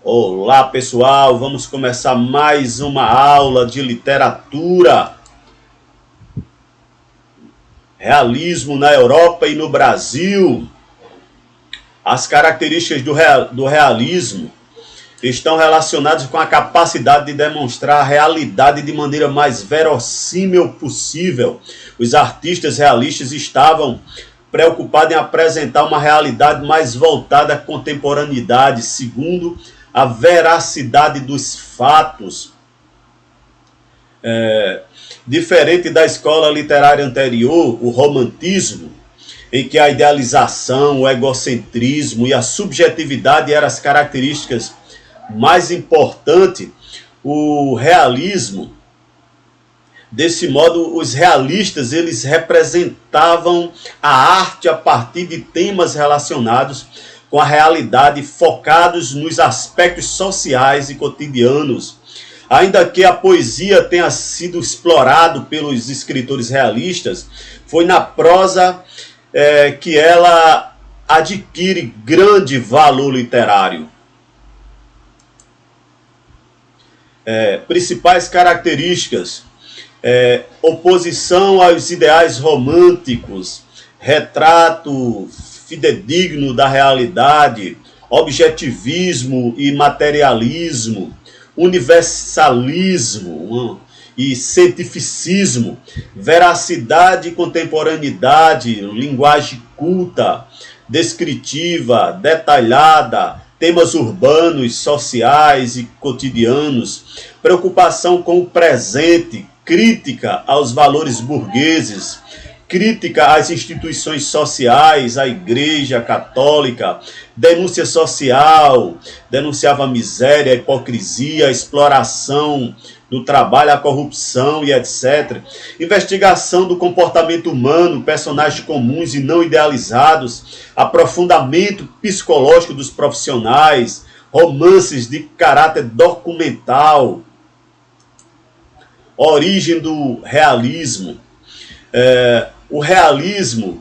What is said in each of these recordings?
Olá pessoal, vamos começar mais uma aula de literatura. Realismo na Europa e no Brasil. As características do realismo estão relacionadas com a capacidade de demonstrar a realidade de maneira mais verossímil possível. Os artistas realistas estavam preocupados em apresentar uma realidade mais voltada à contemporaneidade, segundo a veracidade dos fatos. Diferente da escola literária anterior, o romantismo, em que a idealização, o egocentrismo e a subjetividade eram as características mais importantes, o realismo, desse modo, os realistas eles representavam a arte a partir de temas relacionados com a realidade, focados nos aspectos sociais e cotidianos. Ainda que a poesia tenha sido explorado pelos escritores realistas, foi na prosa que ela adquire grande valor literário. Principais características: oposição aos ideais românticos, retrato fidedigno da realidade, objetivismo e materialismo, universalismo e cientificismo, veracidade e contemporaneidade, linguagem culta, descritiva, detalhada, temas urbanos, sociais e cotidianos, preocupação com o presente, crítica aos valores burgueses, crítica às instituições sociais, à Igreja Católica, denúncia social, denunciava a miséria, a hipocrisia, a exploração do trabalho, a corrupção e etc. Investigação do comportamento humano, personagens comuns e não idealizados, aprofundamento psicológico dos profissionais, romances de caráter documental, origem do realismo. O realismo,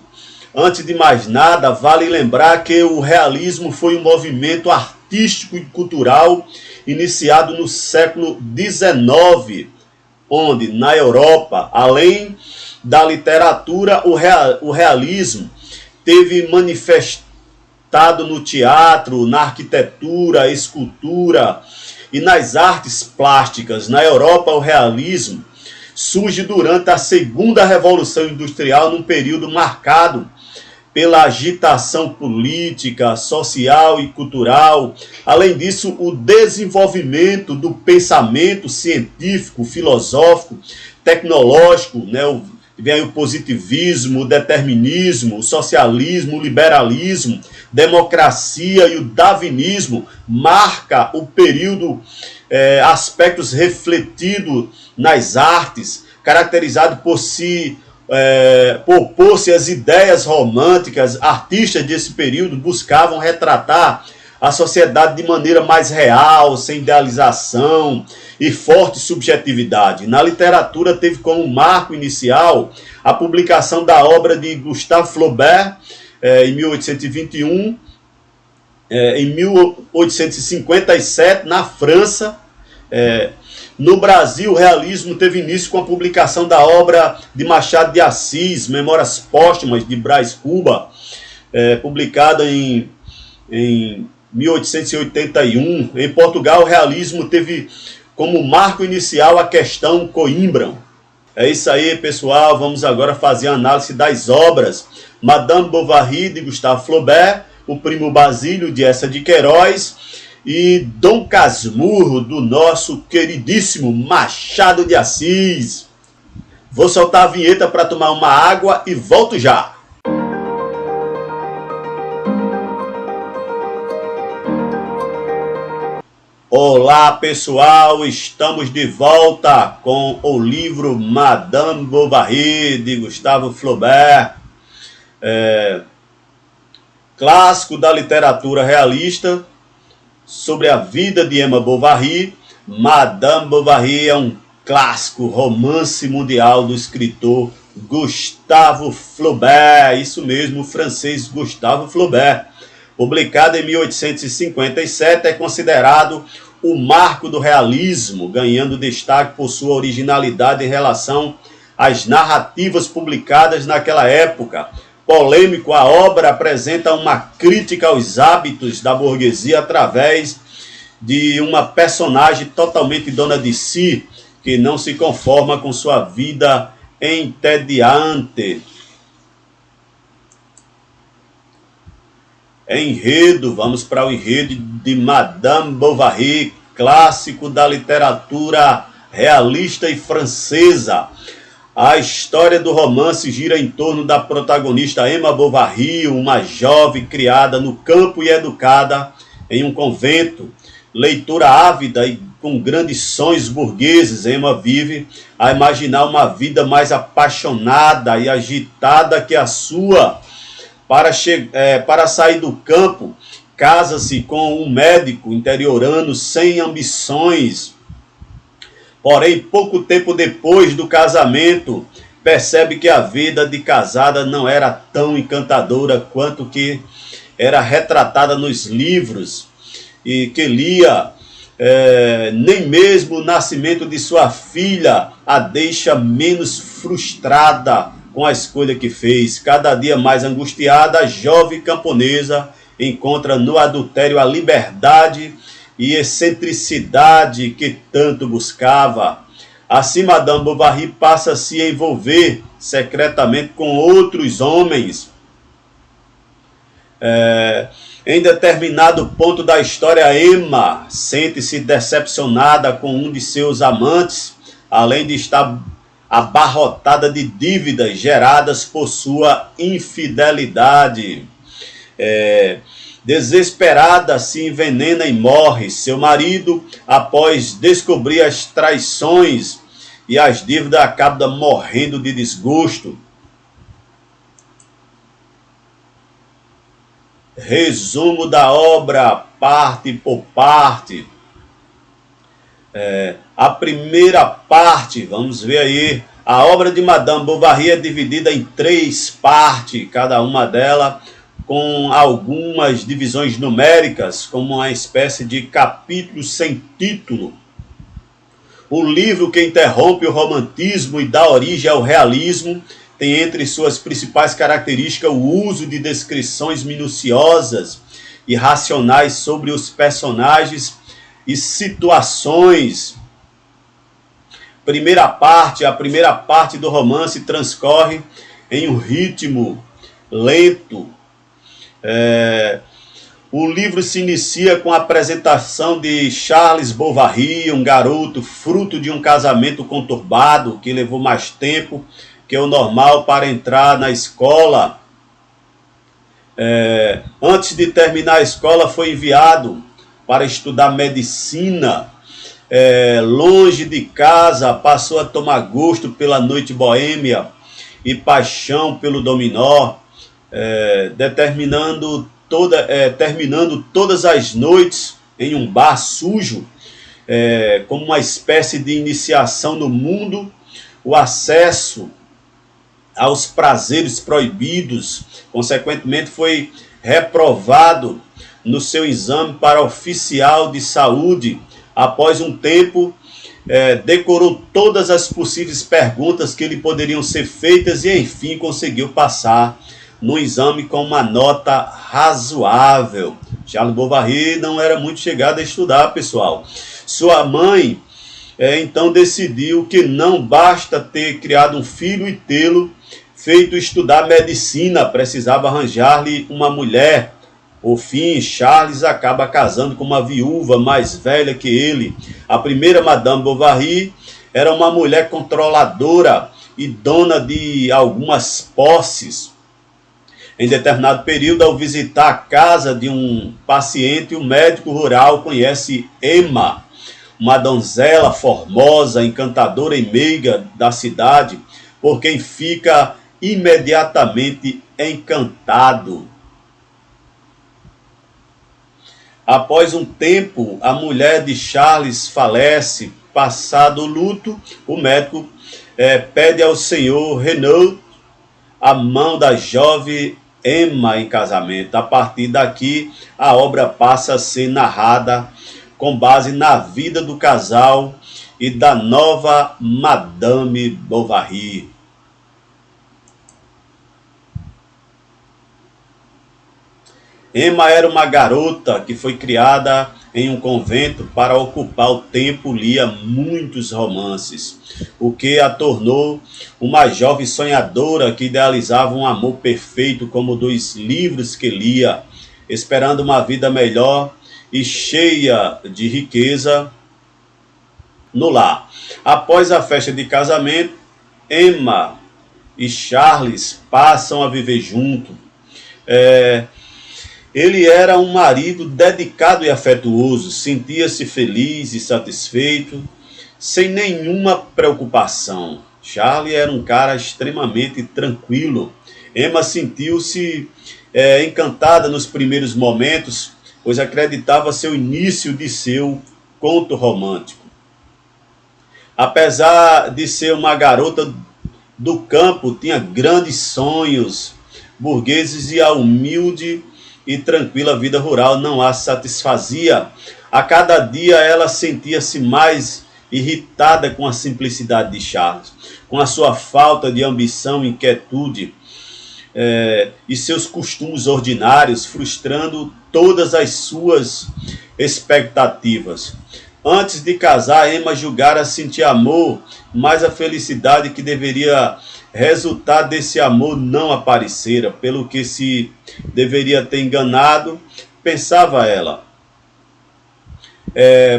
antes de mais nada, vale lembrar que o realismo foi um movimento artístico e cultural iniciado no século XIX, onde, na Europa, além da literatura, o realismo teve manifestado no teatro, na arquitetura, escultura e nas artes plásticas. Na Europa, o realismo surge durante a Segunda Revolução Industrial, num período marcado pela agitação política, social e cultural. Além disso, o desenvolvimento do pensamento científico, filosófico, tecnológico, vem o positivismo, o determinismo, o socialismo, o liberalismo, democracia e o darwinismo, marca o período, aspectos refletidos nas artes, caracterizado por opor-se às ideias românticas. Artistas desse período buscavam retratar a sociedade de maneira mais real, sem idealização e forte subjetividade. Na literatura teve como marco inicial a publicação da obra de Gustave Flaubert, em 1821, em 1857, na França. No Brasil, o realismo teve início com a publicação da obra de Machado de Assis, Memórias Póstumas de Brás Cuba, publicada em 1881. Em Portugal, o realismo teve como marco inicial a questão Coimbra. É isso aí, pessoal. Vamos agora fazer a análise das obras Madame Bovary, de Gustave Flaubert, O Primo Basílio, de Eça de Queiroz, e Dom Casmurro, do nosso queridíssimo Machado de Assis. Vou soltar a vinheta para tomar uma água e volto já. Olá pessoal, estamos de volta com o livro Madame Bovary, de Gustave Flaubert, clássico da literatura realista, sobre a vida de Emma Bovary. Madame Bovary é um clássico romance mundial do escritor Gustave Flaubert, isso mesmo, o francês Gustave Flaubert. publicado em 1857, é considerado o marco do realismo, ganhando destaque por sua originalidade em relação às narrativas publicadas naquela época. Polêmico, a obra apresenta uma crítica aos hábitos da burguesia através de uma personagem totalmente dona de si, que não se conforma com sua vida entediante. Enredo, vamos para o enredo de Madame Bovary, clássico da literatura realista e francesa. A história do romance gira em torno da protagonista Emma Bovary, uma jovem criada no campo e educada em um convento. Leitora ávida e com grandes sonhos burgueses, Emma vive a imaginar uma vida mais apaixonada e agitada que a sua. Para sair do campo, casa-se com um médico interiorano sem ambições. Porém, pouco tempo depois do casamento, percebe que a vida de casada não era tão encantadora quanto que era retratada nos livros e que lia. Nem mesmo o nascimento de sua filha a deixa menos frustrada com a escolha que fez. Cada dia mais angustiada, a jovem camponesa encontra no adultério a liberdade e excentricidade que tanto buscava. Assim, Madame Bovary passa a se envolver secretamente com outros homens. Em determinado ponto da história, Emma sente-se decepcionada com um de seus amantes, além de estar abarrotada de dívidas geradas por sua infidelidade. Desesperada, se envenena e morre. Seu marido, após descobrir as traições e as dívidas, acaba morrendo de desgosto. Resumo da obra, parte por parte. A primeira parte, vamos ver aí, a obra de Madame Bovary é dividida em 3 partes, cada uma delas com algumas divisões numéricas, como uma espécie de capítulo sem título. O livro que interrompe o romantismo e dá origem ao realismo tem entre suas principais características o uso de descrições minuciosas e racionais sobre os personagens e situações. A primeira parte do romance transcorre em um ritmo lento. O livro se inicia com a apresentação de Charles Bovary, um garoto fruto de um casamento conturbado que levou mais tempo que o normal para entrar na escola. Antes de terminar a escola, foi enviado para estudar medicina. Longe de casa, passou a tomar gosto pela noite boêmia e paixão pelo dominó, terminando todas as noites em um bar sujo, como uma espécie de iniciação no mundo, o acesso aos prazeres proibidos. Consequentemente, foi reprovado no seu exame para oficial de saúde. Após um tempo, decorou todas as possíveis perguntas que lhe poderiam ser feitas e, enfim, conseguiu passar no exame com uma nota razoável. Charles Bovary não era muito chegado a estudar, pessoal. Sua mãe, então, decidiu que não basta ter criado um filho e tê-lo feito estudar medicina, precisava arranjar-lhe uma mulher. Por fim, Charles acaba casando com uma viúva mais velha que ele. A primeira Madame Bovary era uma mulher controladora e dona de algumas posses. Em determinado período, ao visitar a casa de um paciente, o médico rural conhece Emma, uma donzela formosa, encantadora e meiga da cidade, por quem fica imediatamente encantado. Após um tempo, a mulher de Charles falece. Passado o luto, o médico pede ao senhor Renaud a mão da jovem Emma em casamento. A partir daqui, a obra passa a ser narrada com base na vida do casal e da nova Madame Bovary. Emma era uma garota que foi criada em um convento. Para ocupar o tempo, lia muitos romances, o que a tornou uma jovem sonhadora que idealizava um amor perfeito como dos livros que lia, esperando uma vida melhor e cheia de riqueza no lar. Após a festa de casamento, Emma e Charles passam a viver juntos. Ele era um marido dedicado e afetuoso, sentia-se feliz e satisfeito, sem nenhuma preocupação. Charlie era um cara extremamente tranquilo. Emma sentiu-se encantada nos primeiros momentos, pois acreditava ser o início de seu conto romântico. Apesar de ser uma garota do campo, tinha grandes sonhos burgueses e a humilde e tranquila vida rural não a satisfazia. A cada dia ela sentia-se mais irritada com a simplicidade de Charles, com a sua falta de ambição e inquietude e seus costumes ordinários, frustrando todas as suas expectativas. Antes de casar, Emma julgara sentir amor, mas a felicidade que deveria resultar desse amor não aparecera, pelo que se deveria ter enganado, pensava ela.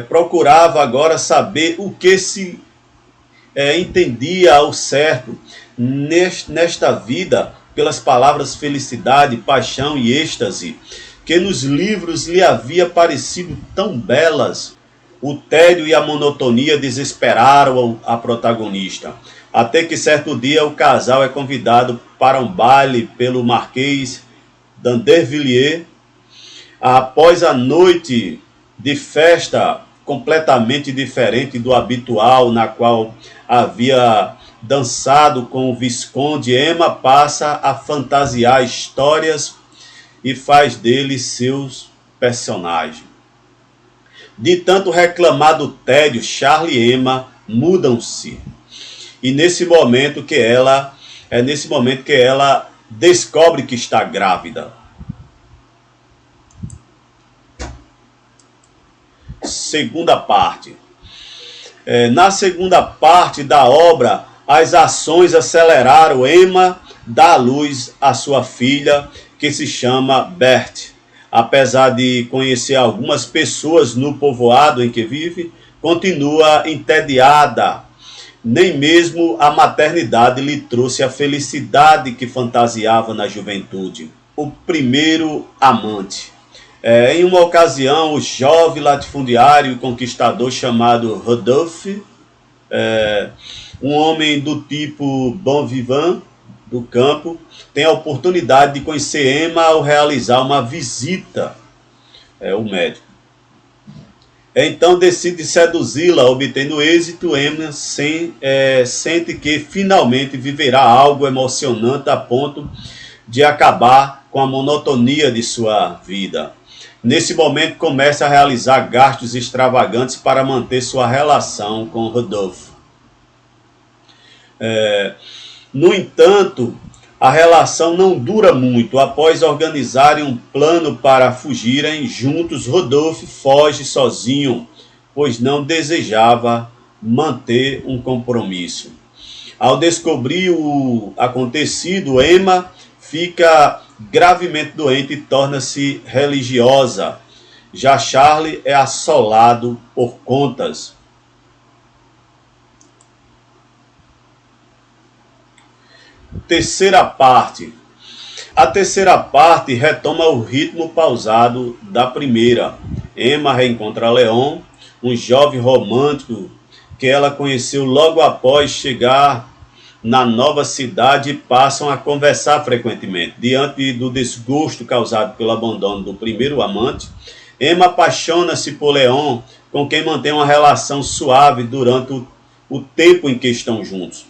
Procurava agora saber o que se entendia ao certo nesta vida pelas palavras felicidade, paixão e êxtase, que nos livros lhe havia parecido tão belas. O tédio e a monotonia desesperaram a protagonista, até que certo dia o casal é convidado para um baile pelo Marquês d'Andervilliers. Após a noite de festa completamente diferente do habitual, na qual havia dançado com o Visconde, Emma passa a fantasiar histórias e faz deles seus personagens. De tanto reclamar do tédio, Charlie e Emma mudam-se. E nesse momento que ela descobre que está grávida. Segunda parte. Na segunda parte da obra, as ações aceleraram. Emma dá à luz a sua filha, que se chama Berthe. Apesar de conhecer algumas pessoas no povoado em que vive, continua entediada. Nem mesmo a maternidade lhe trouxe a felicidade que fantasiava na juventude. O primeiro amante. Em uma ocasião, o jovem latifundiário e conquistador chamado Rodolphe, um homem do tipo bon vivant, do campo, tem a oportunidade de conhecer Emma ao realizar uma visita ao médico. Então decide seduzi-la, obtendo êxito. Emma sente que finalmente viverá algo emocionante a ponto de acabar com a monotonia de sua vida. Nesse momento começa a realizar gastos extravagantes para manter sua relação com Rodolphe. No entanto, a relação não dura muito. Após organizarem um plano para fugirem juntos, Rodolphe foge sozinho, pois não desejava manter um compromisso. Ao descobrir o acontecido, Emma fica gravemente doente e torna-se religiosa. Já Charlie é assolado por contas. Terceira parte. A terceira parte retoma o ritmo pausado da primeira. Emma reencontra Leon, um jovem romântico que ela conheceu logo após chegar na nova cidade, e passam a conversar frequentemente. Diante do desgosto causado pelo abandono do primeiro amante, Emma apaixona-se por Leon, com quem mantém uma relação suave durante o tempo em que estão juntos.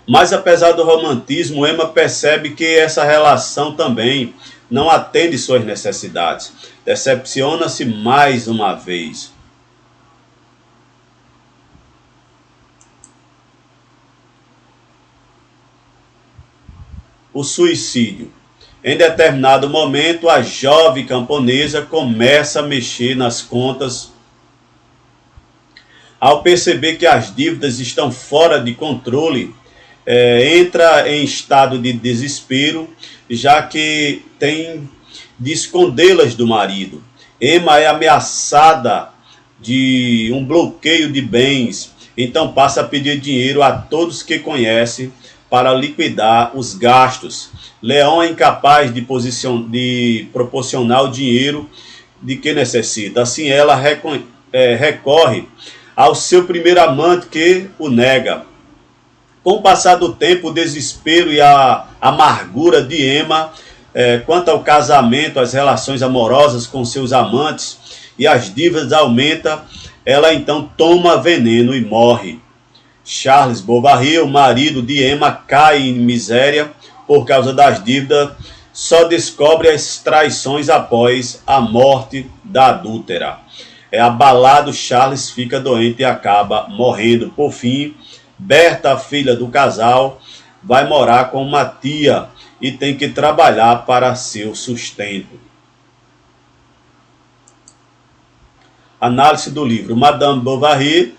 Mas apesar do romantismo, Emma percebe que essa relação também não atende suas necessidades. Decepciona-se mais uma vez. O suicídio. Em determinado momento, a jovem camponesa começa a mexer nas contas. Ao perceber que as dívidas estão fora de controle, entra em estado de desespero, já que tem de escondê-las do marido. Emma é ameaçada de um bloqueio de bens, então passa a pedir dinheiro a todos que conhece para liquidar os gastos. Leão é incapaz de proporcionar o dinheiro de que necessita. Assim, ela recorre ao seu primeiro amante, que o nega. Com o passar do tempo, o desespero e a amargura de Emma quanto ao casamento, as relações amorosas com seus amantes e as dívidas aumentam, ela então toma veneno e morre. Charles Bovary, o marido de Emma, cai em miséria por causa das dívidas, só descobre as traições após a morte da adúltera. Abalado, Charles fica doente e acaba morrendo. Por fim, Berta, a filha do casal, vai morar com uma tia e tem que trabalhar para seu sustento. Análise do livro. Madame Bovary.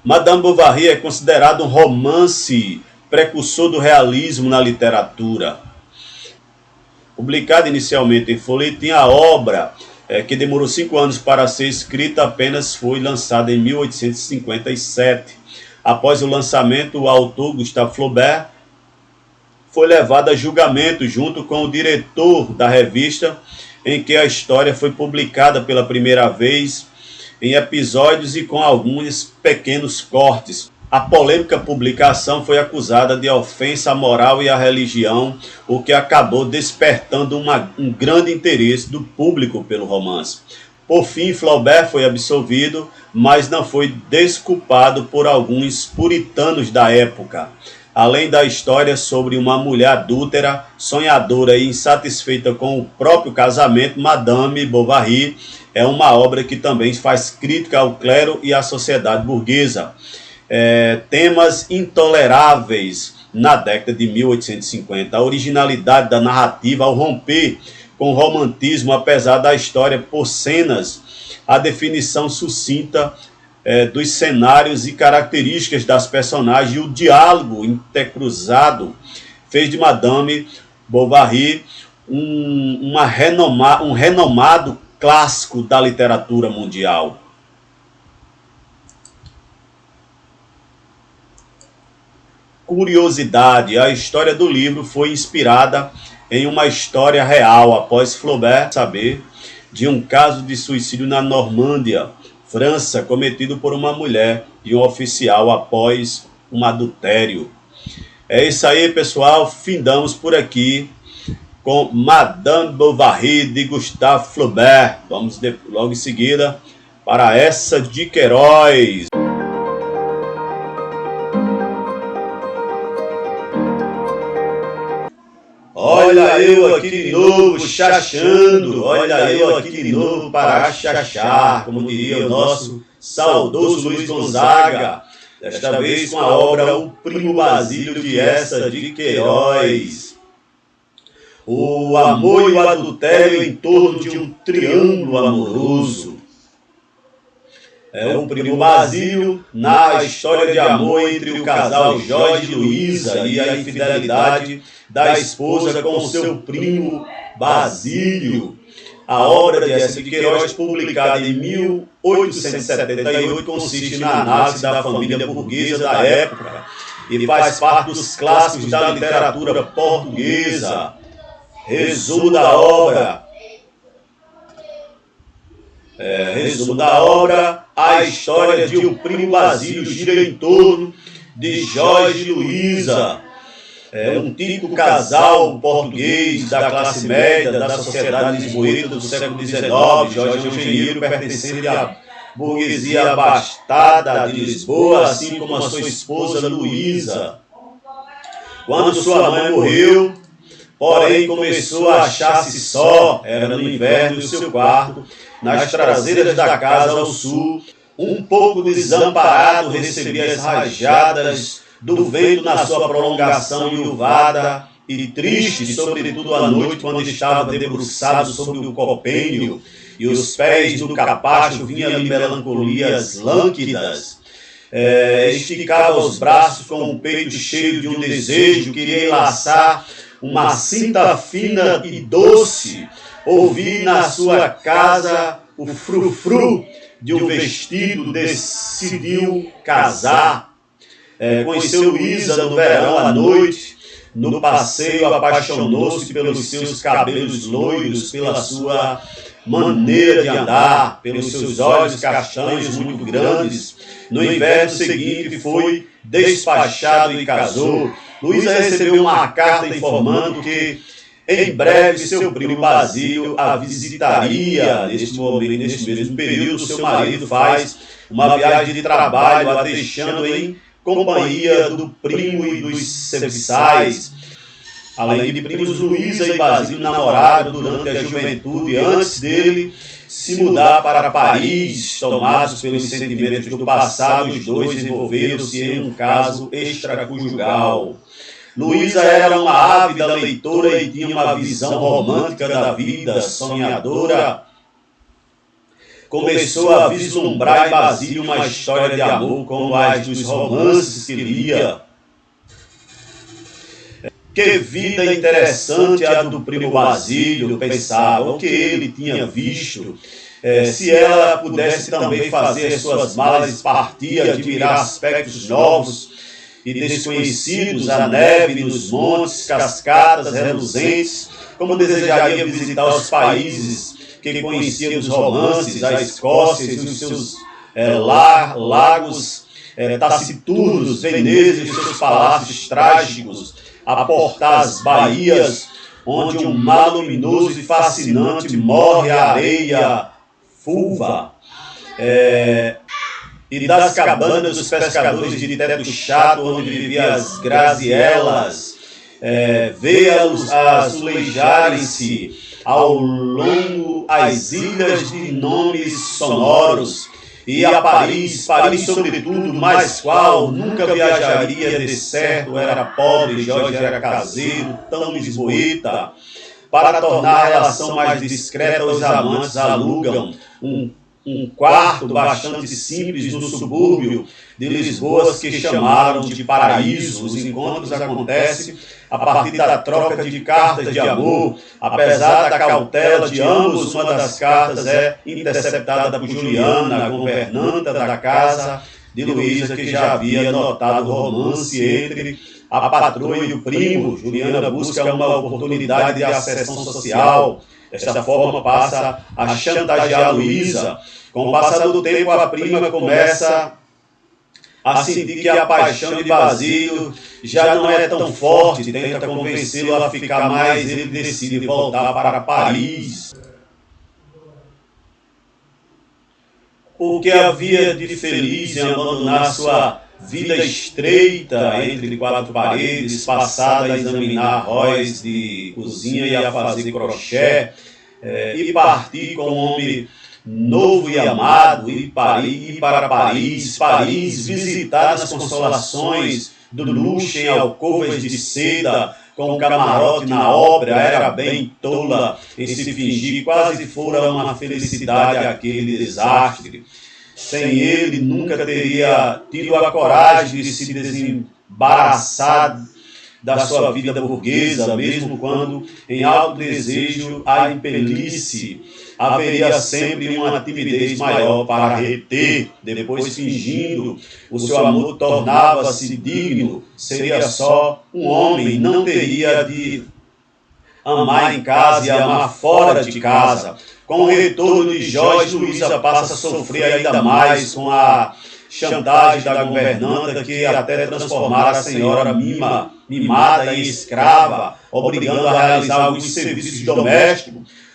Madame Bovary é considerado um romance precursor do realismo na literatura. Publicada inicialmente em folhetim, a obra, que demorou 5 anos para ser escrita, apenas foi lançada em 1857. Após o lançamento, o autor, Gustave Flaubert, foi levado a julgamento junto com o diretor da revista em que a história foi publicada pela primeira vez, em episódios e com alguns pequenos cortes. A polêmica publicação foi acusada de ofensa à moral e à religião, o que acabou despertando um grande interesse do público pelo romance. Por fim, Flaubert foi absolvido, mas não foi desculpado por alguns puritanos da época. Além da história sobre uma mulher adúltera, sonhadora e insatisfeita com o próprio casamento, Madame Bovary é uma obra que também faz crítica ao clero e à sociedade burguesa. Temas intoleráveis na década de 1850. A originalidade da narrativa ao romper com o romantismo, apesar da história por cenas, a definição sucinta dos cenários e características das personagens e o diálogo intercruzado fez de Madame Bovary um renomado clássico da literatura mundial. Curiosidade: a história do livro foi inspirada em uma história real, após Flaubert saber de um caso de suicídio na Normândia, França, cometido por uma mulher e um oficial após um adultério. É isso aí, pessoal. Findamos por aqui com Madame Bovary, de Gustave Flaubert. Vamos logo em seguida para essa de Queiroz. Olha eu aqui de novo chachando, olha eu aqui de novo para chachar, como diria o nosso saudoso Luiz Gonzaga, desta vez com a obra O Primo Basílio, de essa de Queiroz. O amor e o adultério em torno de um triângulo amoroso. O Primo Basílio narra a história de amor entre o casal Jorge e Luísa e a infidelidade da esposa com o seu primo Basílio. A obra de S. de Queiroz, publicada em 1878, consiste na análise da família burguesa da época e faz parte dos clássicos da literatura portuguesa. Resumo da obra. A história de O Primo Basílio gira em torno de Jorge e Luísa, um típico casal português da classe média, da sociedade lisboeta do século XIX. Jorge é um engenheiro pertencente à burguesia abastada de Lisboa, assim como a sua esposa Luísa. Quando sua mãe morreu, porém começou a achar-se só, era no inverno, no seu quarto, nas traseiras da casa ao sul, um pouco desamparado, recebia as rajadas do vento na sua prolongação iuvada e triste, sobretudo à noite, quando estava debruçado sobre o copênio e os pés no capacho vinha-lhe melancolias lânquidas. Esticava os braços com o peito cheio de um desejo, queria enlaçar uma cinta fina e doce, ouvir na sua casa o frufru de um vestido, decidiu casar. Conheceu Luísa no verão à noite, no passeio apaixonou-se pelos seus cabelos loiros, pela sua maneira de andar, pelos seus olhos castanhos muito grandes. No inverno seguinte foi despachado e casou. Luísa recebeu uma carta informando que em breve seu primo Basílio a visitaria. Neste mesmo período, seu marido faz uma viagem de trabalho, a deixando em companhia do primo e dos serviçais. Além de primos, Luísa e Basílio namoraram durante a juventude, antes dele se mudar para Paris. Tomados pelos sentimentos do passado, os dois envolveram-se em um caso extraconjugal. Luísa era uma ávida leitora e tinha uma visão romântica da vida, sonhadora. Começou a vislumbrar em Basílio uma história de amor como as dos romances que lia. Que vida interessante a do primo Basílio, pensava, o que ele tinha visto. Se ela pudesse também fazer suas malas, partir, admirar aspectos novos e desconhecidos, a neve nos montes, cascadas reluzentes, como desejaria visitar os países que conhecia dos romances, a Escócia e os seus lagos taciturnos, Veneza e os seus palácios trágicos, aportar as baías, onde um mar luminoso e fascinante morre a areia fulva, e das cabanas dos pescadores de teto chato, onde viviam as grazielas, vê-los azulejarem-se ao longo as ilhas de nomes sonoros, e a Paris sobretudo, mas qual nunca viajaria de certo, era pobre, Jorge era caseiro, tão lisboeta. Para tornar a relação mais discreta, os amantes alugam um quarto bastante simples no subúrbio de Lisboa, que chamaram de paraíso. Os encontros acontecem a partir da troca de cartas de amor. Apesar da cautela de ambos, uma das cartas é interceptada por Juliana, a governanta da casa de Luísa, que já havia notado o romance entre a patroa e o primo. Juliana busca uma oportunidade de ascensão social. Desta forma passa a chantagear Luísa. Com o passar do tempo, a prima começa a sentir que a paixão de Basílio já não é tão forte, tenta convencê-lo a ficar mais, ele decide voltar para Paris. O que havia de feliz em abandonar sua vida estreita entre quatro paredes, passada a examinar arroz de cozinha e a fazer crochê, e partir com um homem novo e amado, e para Paris, visitar as consolações do luxo em alcovas de seda, com um camarote na obra, era bem tola em se fingir, quase fora uma felicidade aquele desastre. Sem ele, nunca teria tido a coragem de se desembaraçar da sua vida burguesa, mesmo quando em alto desejo a impelisse. Haveria sempre uma timidez maior para reter, depois fingindo o seu amor tornava-se digno, seria só um homem, não teria de amar em casa e amar fora de casa. Com o retorno de Jorge, Luísa passa a sofrer ainda mais com a chantagem da governanta, que até transformara a senhora mimada em escrava, obrigando a realizar alguns serviços domésticos.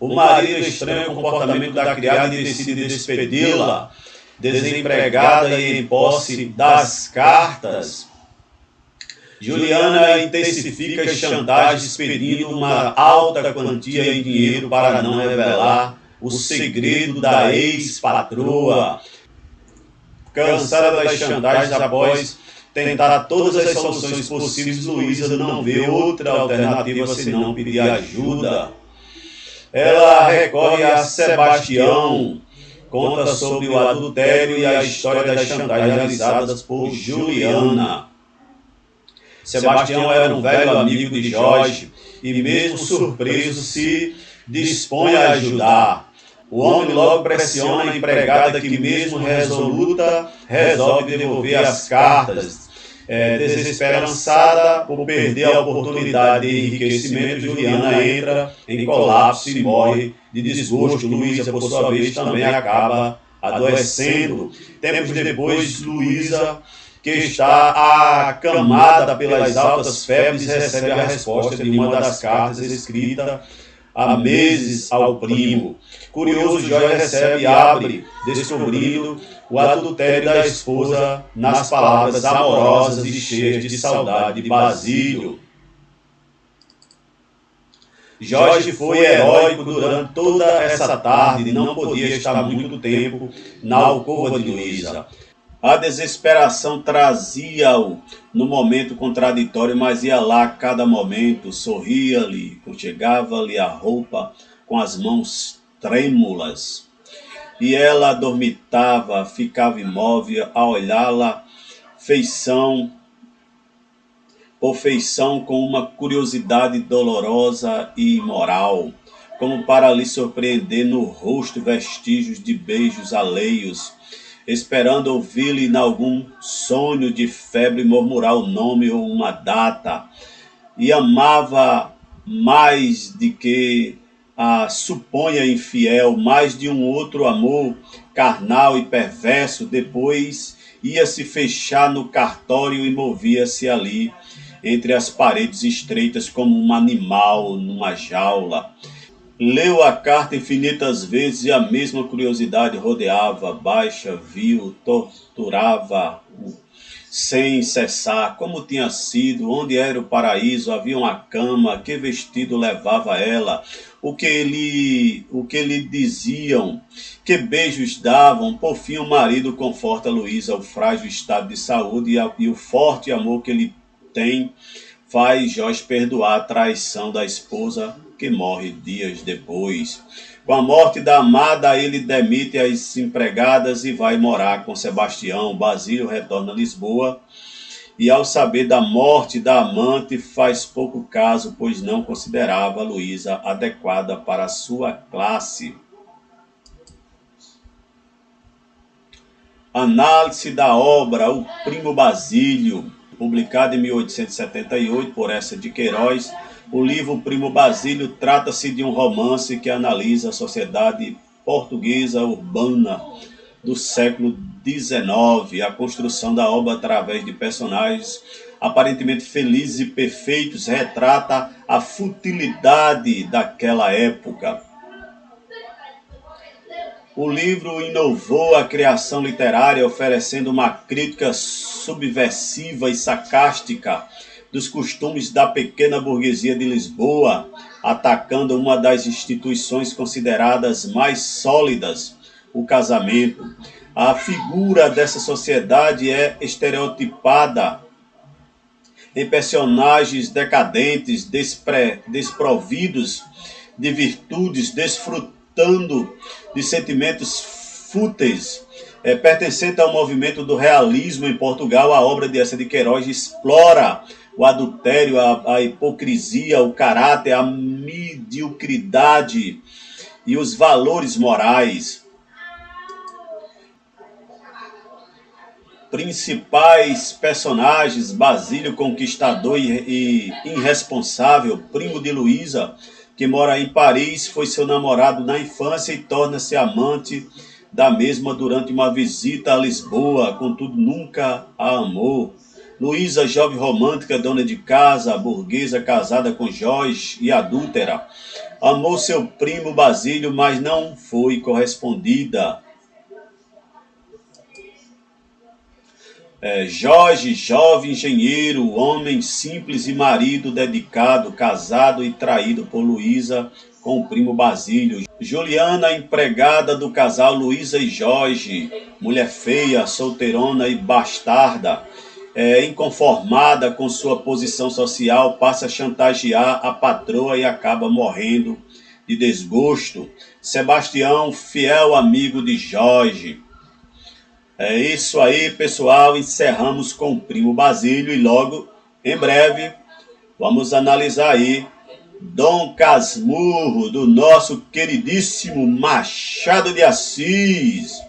O marido estranha o comportamento da criada e decide despedi-la. Desempregada e em posse das cartas, Juliana intensifica as chantagens pedindo uma alta quantia em dinheiro para não revelar o segredo da ex-patroa. Cansada das chantagens após tentar todas as soluções possíveis, Luísa não vê outra alternativa senão pedir ajuda. Ela recorre a Sebastião, conta sobre o adultério e a história das chantagens realizadas por Juliana. Sebastião era um velho amigo de Jorge e, mesmo surpreso, se dispõe a ajudar. O homem logo pressiona a empregada que, mesmo resoluta, resolve devolver as cartas. Desesperançada por perder a oportunidade de enriquecimento, Juliana entra em colapso e morre de desgosto. Luísa, por sua vez, também acaba adoecendo. Tempos depois, Luísa, que está acamada pelas altas febres, recebe a resposta de uma das cartas escrita há meses ao primo. Curioso, Jorge recebe e abre, descobrindo o adultério da esposa nas palavras amorosas e cheias de saudade de Basílio. Jorge foi heróico durante toda essa tarde e não podia estar muito tempo na alcova de Luísa. A desesperação trazia-o no momento contraditório, mas ia lá a cada momento, sorria-lhe, conchegava-lhe a roupa com as mãos trêmulas. E ela dormitava, ficava imóvel a olhá-la, feição por feição, com uma curiosidade dolorosa e imoral, como para lhe surpreender no rosto vestígios de beijos alheios, esperando ouvir-lhe em algum sonho de febre murmurar o nome ou uma data. E amava mais de que a suponha infiel, mais de um outro amor carnal e perverso. Depois ia se fechar no cartório e movia-se ali entre as paredes estreitas como um animal numa jaula. Leu a carta infinitas vezes e a mesma curiosidade rodeava, baixa, vil, torturava-o sem cessar. Como tinha sido, onde era o paraíso, havia uma cama, que vestido levava ela, o que lhe diziam, que beijos davam. Por fim, o marido conforta Luísa o frágil estado de saúde e o forte amor que ele tem faz Jorge perdoar a traição da esposa, que morre dias depois. Com a morte da amada, ele demite as empregadas e vai morar com Sebastião. Basílio retorna a Lisboa e, ao saber da morte da amante, faz pouco caso, pois não considerava Luísa adequada para a sua classe. Análise da obra O Primo Basílio, publicado em 1878 por Eça de Queiroz. O livro Primo Basílio trata-se de um romance que analisa a sociedade portuguesa urbana do século XIX. A construção da obra através de personagens aparentemente felizes e perfeitos retrata a futilidade daquela época. O livro inovou a criação literária, oferecendo uma crítica subversiva e sarcástica dos costumes da pequena burguesia de Lisboa, atacando uma das instituições consideradas mais sólidas, o casamento. A figura dessa sociedade é estereotipada em personagens decadentes, desprovidos de virtudes, desfrutando de sentimentos fúteis. Pertencente ao movimento do realismo em Portugal, a obra de Eça de Queiroz explora o adultério, a hipocrisia, o caráter, a mediocridade e os valores morais. Principais personagens: Basílio, conquistador e irresponsável, primo de Luísa, que mora em Paris, foi seu namorado na infância e torna-se amante da mesma durante uma visita a Lisboa, contudo nunca a amou. Luísa, jovem romântica, dona de casa, burguesa, casada com Jorge e adúltera. Amou seu primo Basílio, mas não foi correspondida. Jorge, jovem engenheiro, homem simples e marido dedicado, casado e traído por Luísa com o primo Basílio. Juliana, empregada do casal Luísa e Jorge, mulher feia, solteirona e bastarda, inconformada com sua posição social, passa a chantagear a patroa e acaba morrendo de desgosto. Sebastião, fiel amigo de Jorge. É isso aí, pessoal. Encerramos com o primo Basílio e logo, em breve, vamos analisar aí Dom Casmurro, do nosso queridíssimo Machado de Assis.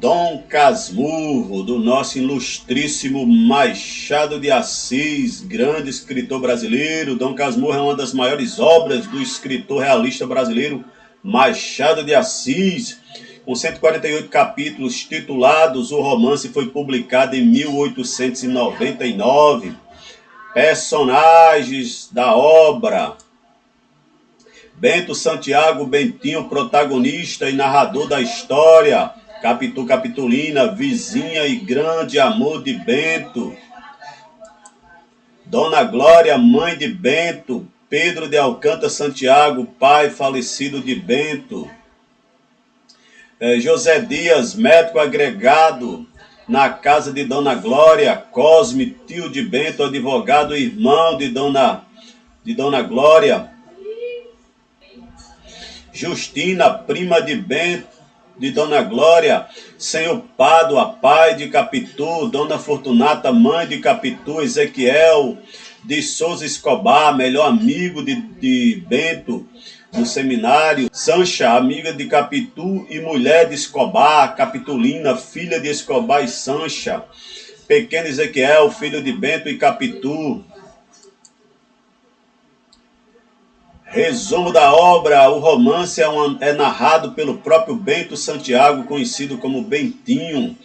Dom Casmurro, do nosso ilustríssimo Machado de Assis, grande escritor brasileiro. Dom Casmurro é uma das maiores obras do escritor realista brasileiro Machado de Assis. Com 148 capítulos titulados, o romance foi publicado em 1899. Personagens da obra: Bento Santiago Bentinho, protagonista e narrador da história. Capitu Capitulina, vizinha e grande amor de Bento. Dona Glória, mãe de Bento. Pedro de Alcântara Santiago, pai falecido de Bento. José Dias, médico agregado na casa de Dona Glória. Cosme, tio de Bento, advogado e irmão de Dona Glória. Justina, prima de Bento, de Dona Glória. Senhor Pádua, pai de Capitu. Dona Fortunata, mãe de Capitu. Ezequiel de Souza Escobar, melhor amigo de Bento no seminário. Sancha, amiga de Capitu e mulher de Escobar. Capitulina, filha de Escobar e Sancha. Pequeno Ezequiel, filho de Bento e Capitu. Resumo da obra: o romance é narrado pelo próprio Bento Santiago, conhecido como Bentinho.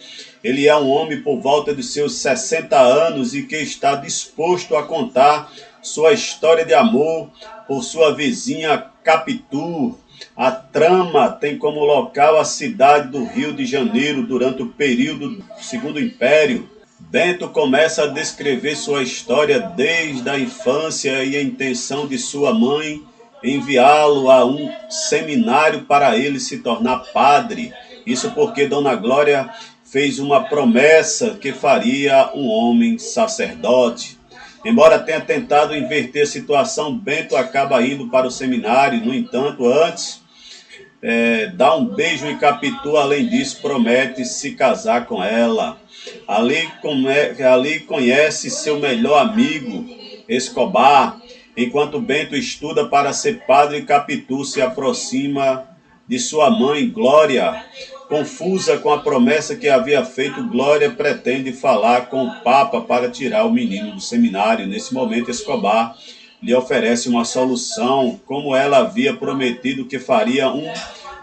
Ele é um homem por volta de seus 60 anos e que está disposto a contar sua história de amor por sua vizinha Capitu. A trama tem como local a cidade do Rio de Janeiro durante o período do Segundo Império. Bento começa a descrever sua história desde a infância e a intenção de sua mãe enviá-lo a um seminário para ele se tornar padre. Isso porque Dona Glória fez uma promessa que faria um homem sacerdote. Embora tenha tentado inverter a situação, Bento acaba indo para o seminário. No entanto, antes, dá um beijo em Capitu. Além disso, promete se casar com ela. Ali conhece seu melhor amigo, Escobar. Enquanto Bento estuda para ser padre, Capitu se aproxima de sua mãe, Glória. Confusa com a promessa que havia feito, Glória pretende falar com o Papa para tirar o menino do seminário. Nesse momento, Escobar lhe oferece uma solução. Como ela havia prometido que faria um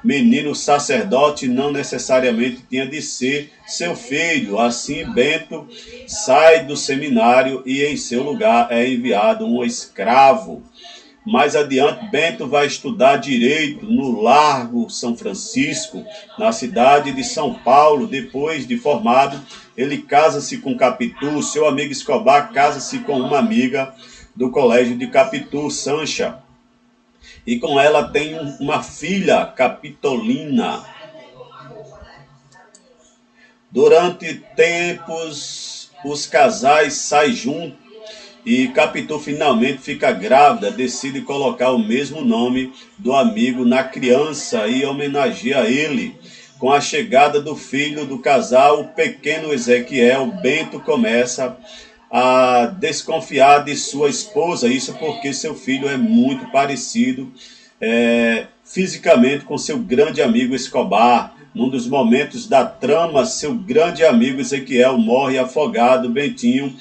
menino sacerdote, não necessariamente tinha de ser seu filho. Assim, Bento sai do seminário e em seu lugar é enviado um escravo. Mais adiante, Bento vai estudar direito no Largo São Francisco, na cidade de São Paulo. Depois de formado, ele casa-se com Capitu. Seu amigo Escobar casa-se com uma amiga do colégio de Capitu, Sancha. E com ela tem uma filha, Capitolina. Durante tempos, os casais saem juntos e Capitu finalmente fica grávida. Decide colocar o mesmo nome do amigo na criança e homenageia ele. Com a chegada do filho do casal, o pequeno Ezequiel, Bento começa a desconfiar de sua esposa. Isso porque seu filho é muito parecido fisicamente com seu grande amigo Escobar. Num dos momentos da trama, seu grande amigo Ezequiel morre afogado. Bentinho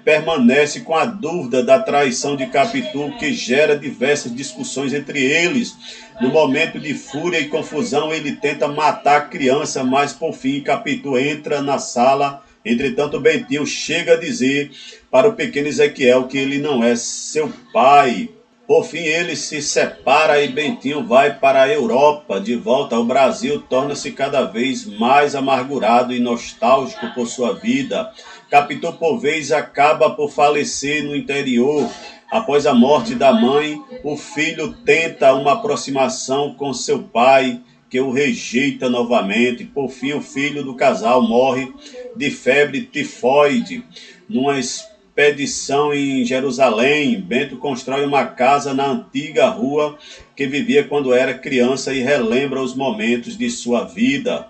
permanece com a dúvida da traição de Capitu, que gera diversas discussões entre eles. No momento de fúria e confusão, ele tenta matar a criança, mas por fim Capitu entra na sala. Entretanto, Bentinho chega a dizer para o pequeno Ezequiel que ele não é seu pai. Por fim, ele se separa e Bentinho vai para a Europa. De volta ao Brasil, torna-se cada vez mais amargurado e nostálgico por sua vida. Capitu, por vez, acaba por falecer no interior. Após a morte da mãe, o filho tenta uma aproximação com seu pai, que o rejeita novamente. Por fim, o filho do casal morre de febre tifoide. Numa expedição em Jerusalém, Bento constrói uma casa na antiga rua que vivia quando era criança e relembra os momentos de sua vida.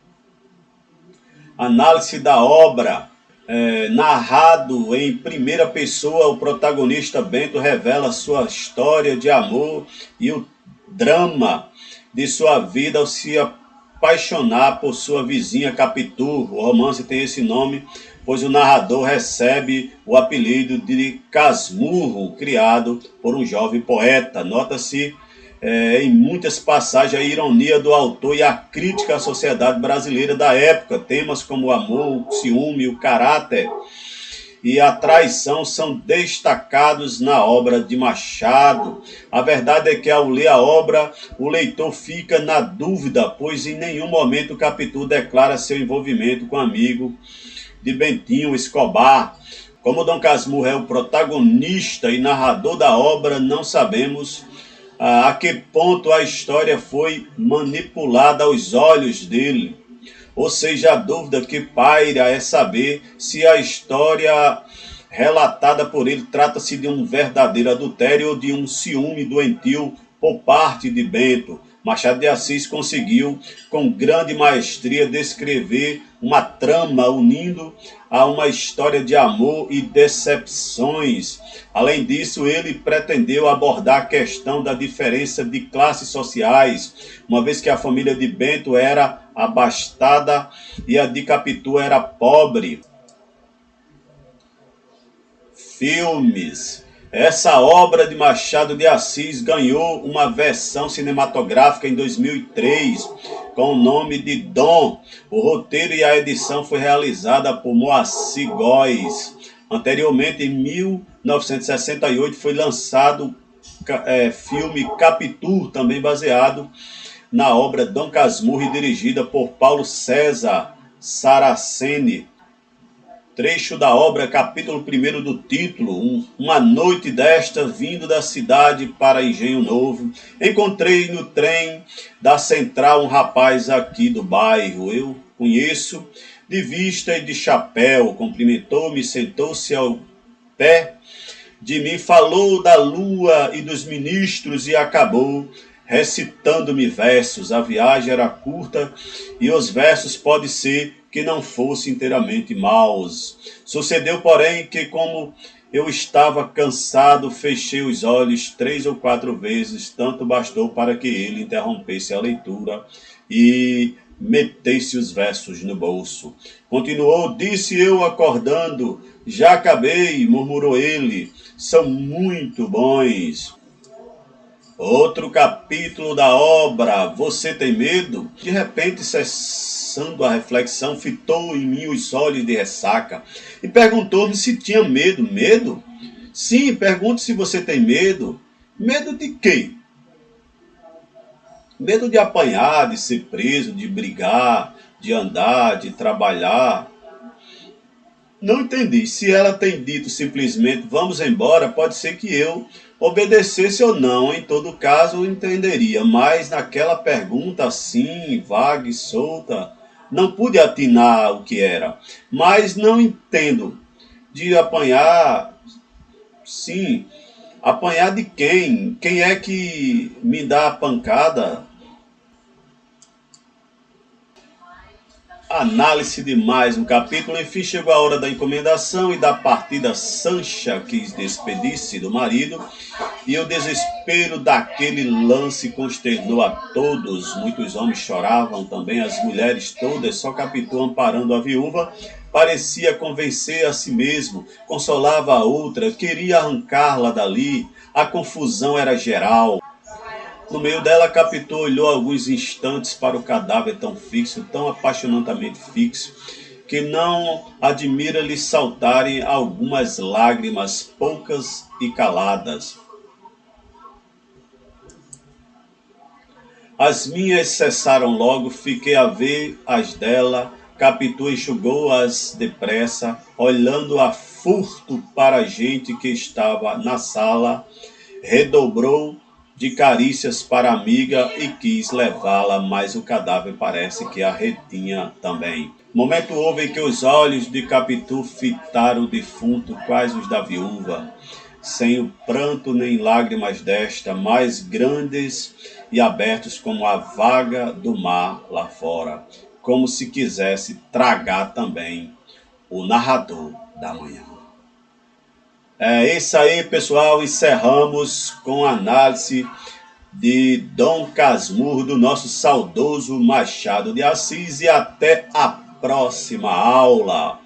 Análise da obra. Narrado em primeira pessoa, o protagonista Bento revela sua história de amor e o drama de sua vida ao se apaixonar por sua vizinha Capitu. O romance tem esse nome, pois o narrador recebe o apelido de Casmurro, criado por um jovem poeta. Nota-se em muitas passagens a ironia do autor e a crítica à sociedade brasileira da época. Temas como o amor, o ciúme, o caráter e a traição são destacados na obra de Machado. A verdade é que ao ler a obra, o leitor fica na dúvida, pois em nenhum momento Capitu declara seu envolvimento com o amigo de Bentinho, Escobar. Como Dom Casmurro é o protagonista e narrador da obra, não sabemos a que ponto a história foi manipulada aos olhos dele. Ou seja, a dúvida que paira é saber se a história relatada por ele trata-se de um verdadeiro adultério ou de um ciúme doentio por parte de Bento. Machado de Assis conseguiu, com grande maestria, descrever uma trama unindo a uma história de amor e decepções. Além disso, ele pretendeu abordar a questão da diferença de classes sociais, uma vez que a família de Bento era abastada e a de Capitu era pobre. Filmes. Essa obra de Machado de Assis ganhou uma versão cinematográfica em 2003, com o nome de Dom. O roteiro e a edição foi realizada por Moacir Góes. Anteriormente, em 1968, foi lançado filme Capitu, também baseado na obra Dom Casmurro e dirigida por Paulo César Saraceni. Trecho da obra, capítulo 1 do título. Uma noite desta, vindo da cidade para Engenho Novo, encontrei no trem da central um rapaz aqui do bairro. Eu conheço de vista e de chapéu. Cumprimentou-me, sentou-se ao pé de mim, falou da lua e dos ministros e acabou recitando-me versos. A viagem era curta e os versos pode ser que não fossem inteiramente maus. Sucedeu, porém, que como eu estava cansado, fechei os olhos 3 ou 4 vezes, tanto bastou para que ele interrompesse a leitura e metesse os versos no bolso. Continuou, disse eu acordando, já acabei, murmurou ele, são muito bons. Outro capítulo da obra, Você tem medo? De repente, cessando a reflexão, fitou em mim os olhos de ressaca e perguntou-me se tinha medo. Medo? Sim, pergunto se você tem medo. Medo de quê? Medo de apanhar, de ser preso, de brigar, de andar, de trabalhar. Não entendi. Se ela tem dito simplesmente vamos embora, pode ser que eu obedecesse ou não. Em todo caso, eu entenderia. Mas naquela pergunta assim, vaga e solta, não pude atinar o que era. Mas não entendo. De apanhar, sim. Apanhar de quem? Quem é que me dá a pancada? Análise de mais um capítulo. Enfim, chegou a hora da encomendação e da partida. Sancha quis despedir-se do marido e o desespero desespero daquele lance consternou a todos. Muitos homens choravam também, as mulheres todas. Só Capitu, amparando a viúva, parecia convencer a si mesmo, consolava a outra, queria arrancá-la dali. A confusão era geral. No meio dela, Capitu olhou alguns instantes para o cadáver tão fixo, tão apaixonantemente fixo, que não admira lhe saltarem algumas lágrimas, poucas e caladas. As minhas cessaram logo, fiquei a ver as dela. Capitu enxugou-as depressa, olhando a furto para a gente que estava na sala, redobrou de carícias para a amiga e quis levá-la, mas o cadáver parece que a retinha também. Momento houve em que os olhos de Capitu fitaram o defunto, quais os da viúva, sem o pranto nem lágrimas desta, mais grandes e abertos como a vaga do mar lá fora, como se quisesse tragar também o narrador da manhã. É isso aí, pessoal. Encerramos com a análise de Dom Casmurro, do nosso saudoso Machado de Assis, e até a próxima aula.